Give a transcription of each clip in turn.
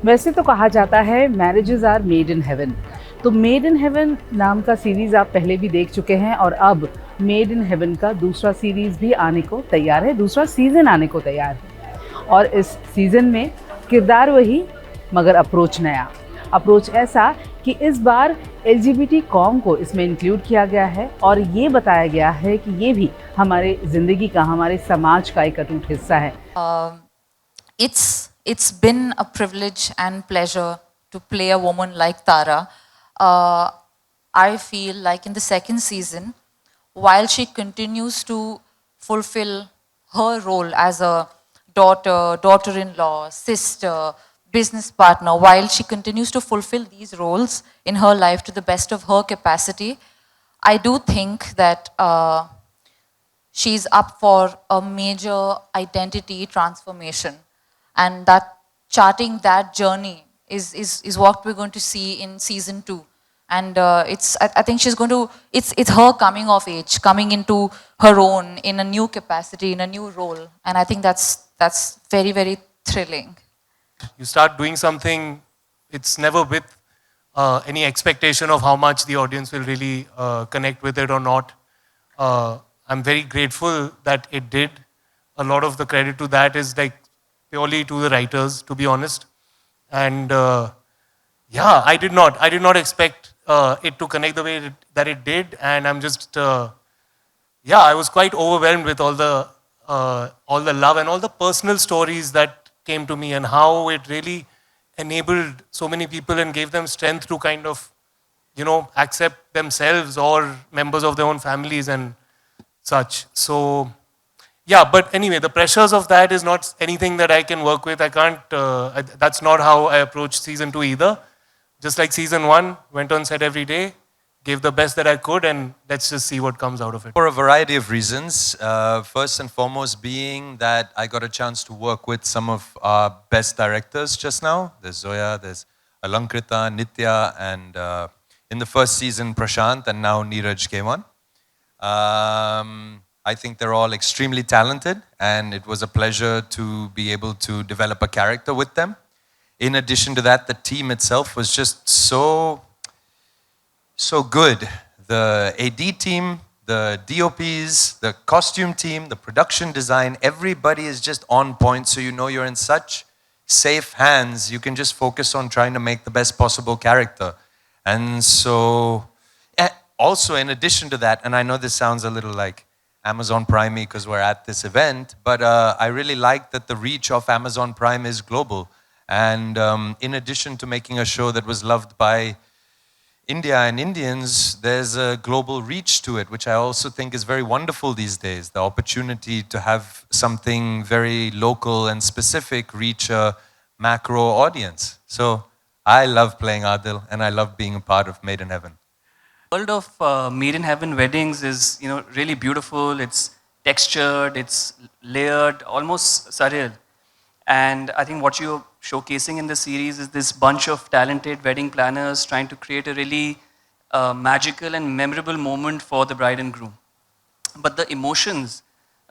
वैसे तो कहा जाता है marriages are made in heaven, तो मेड इन हेवन नाम का सीरीज़ आप पहले भी देख चुके हैं और अब मेड इन हेवन का दूसरा सीरीज़ भी आने को तैयार है, दूसरा सीज़न आने को तैयार है। और इस सीज़न में किरदार वही मगर अप्रोच नया, अप्रोच ऐसा कि इस बार LGBT कॉम को इसमें इंक्लूड किया गया है और ये बताया गया है कि ये भी हमारे ज़िंदगी का, हमारे समाज का एक अटूट हिस्सा है। It's been a privilege and pleasure to play a woman like Tara. I feel like in the second season, while she continues to fulfill her role as a daughter, daughter-in-law, sister, business partner, while she continues to fulfill these roles in her life to the best of her capacity, I do think that she's up for a major identity transformation. And that charting that journey is what we're going to see in season 2. And I think she's going to, it's her coming of age, coming into her own in a new capacity, in a new role. And I think that's very, very thrilling. You start doing something, it's never with any expectation of how much the audience will really connect with it or not. I'm very grateful that it did. A lot of the credit to that is like purely to the writers, to be honest. And yeah, I did not expect it to connect the way that it did. And I'm just, yeah, I was quite overwhelmed with all the love and all the personal stories that came to me and how it really enabled so many people and gave them strength to kind of, you know, accept themselves or members of their own families and such. So, yeah, but anyway, the pressures of that is not anything that I can work with. I can't, that's not how I approach season 2 either. Just like season 1, went on set every day, gave the best that I could, and let's just see what comes out of it. For a variety of reasons. First and foremost being that I got a chance to work with some of our best directors just now. There's Zoya, there's Alankrita, Nitya, and in the first season, Prashant, and now Neeraj came on. I think they're all extremely talented, and it was a pleasure to be able to develop a character with them. In addition to that, the team itself was just so good. The AD team, the DOPs, the costume team, the production design, everybody is just on point, so you know you're in such safe hands. You can just focus on trying to make the best possible character. And so, also in addition to that, and I know this sounds a little like Amazon Prime because we're at this event, but I really like that the reach of Amazon Prime is global. And in addition to making a show that was loved by India and Indians, there's a global reach to it, which I also think is very wonderful these days. The opportunity to have something very local and specific reach a macro audience. So I love playing Adil, and I love being a part of Made in Heaven. The world of Made in Heaven weddings is, you know, really beautiful. It's textured, it's layered, almost surreal. And I think what you're showcasing in the series is this bunch of talented wedding planners trying to create a really magical and memorable moment for the bride and groom. But the emotions,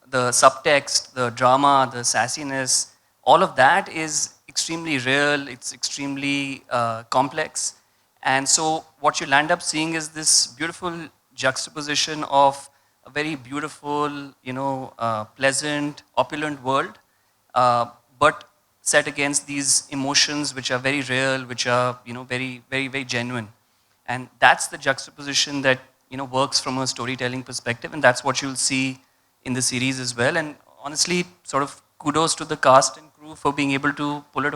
the subtext, the drama, the sassiness, all of that is extremely real, it's extremely complex. And so what you'll end up seeing is this beautiful juxtaposition of a very beautiful, you know, pleasant, opulent world, but set against these emotions which are very real, which are, you know, very, very, very genuine. And that's the juxtaposition that, you know, works from a storytelling perspective, and that's what you'll see in the series as well. And honestly, sort of kudos to the cast and crew for being able to pull it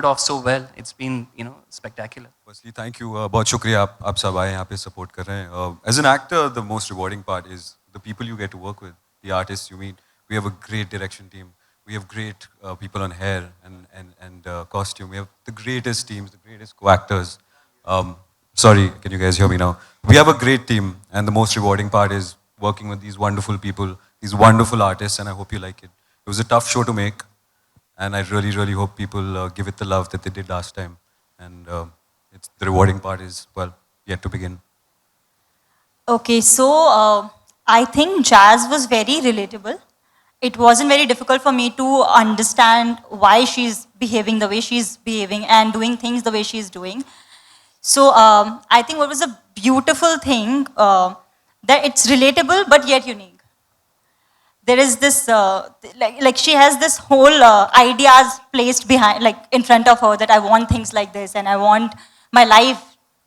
off so well. It's been, you know, spectacular. Firstly, thank you. बहुत शुक्रिया आप सब आए यहाँ पे support कर रहे हैं. As an actor, the most rewarding part is the people you get to work with, the artists you meet. We have a great direction team. We have great people on hair and costume. We have the greatest teams, the greatest co-actors. Sorry, can you guys hear me now? We have a great team, and the most rewarding part is working with these wonderful people, these wonderful artists, and I hope you like it. It was a tough show to make, and I really, really hope people give it the love that they did last time. And the rewarding part is, well, yet to begin. Okay, so I think Jazz was very relatable. It wasn't very difficult for me to understand why she's behaving the way she's behaving and doing things the way she's doing. So I think what was a beautiful thing, that it's relatable but yet unique. There is this, like she has this whole ideas placed behind, like in front of her, that I want things like this and I want my life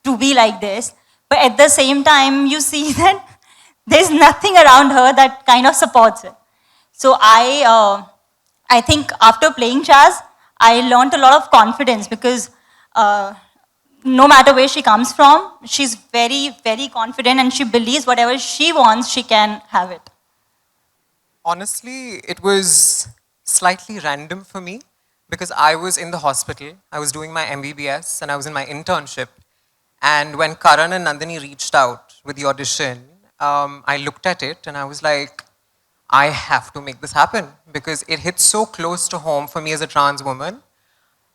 to be like this. But at the same time, you see that there's nothing around her that kind of supports it. So I think after playing Chaz, I learned a lot of confidence, because no matter where she comes from, she's very, very confident, and she believes whatever she wants, she can have it. Honestly, it was slightly random for me, because I was in the hospital, I was doing my MBBS, and I was in my internship. And when Karan and Nandini reached out with the audition, I looked at it and I was like, I have to make this happen, because it hits so close to home for me as a trans woman.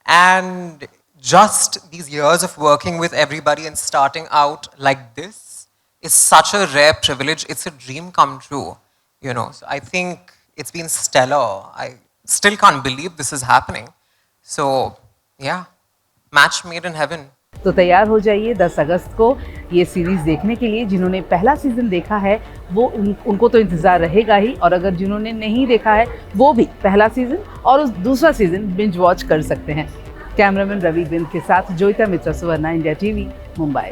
And just these years of working with everybody and starting out like this is such a rare privilege. It's a dream come true, you know. So I think it's been stellar. I still can't believe this is happening. So yeah, match made in heaven. तो तैयार हो जाइए 10 अगस्त को ये series देखने के लिए। जिन्होंने पहला सीज़न देखा है वो उनको तो इंतज़ार रहेगा ही, और अगर जिन्होंने नहीं देखा है वो भी पहला सीज़न और उस दूसरा सीज़न बिंज वॉच कर सकते हैं। कैमरामैन रवि बिंद के साथ जोईता मित्रा, सुवर्णा इंडिया टीवी, मुंबई।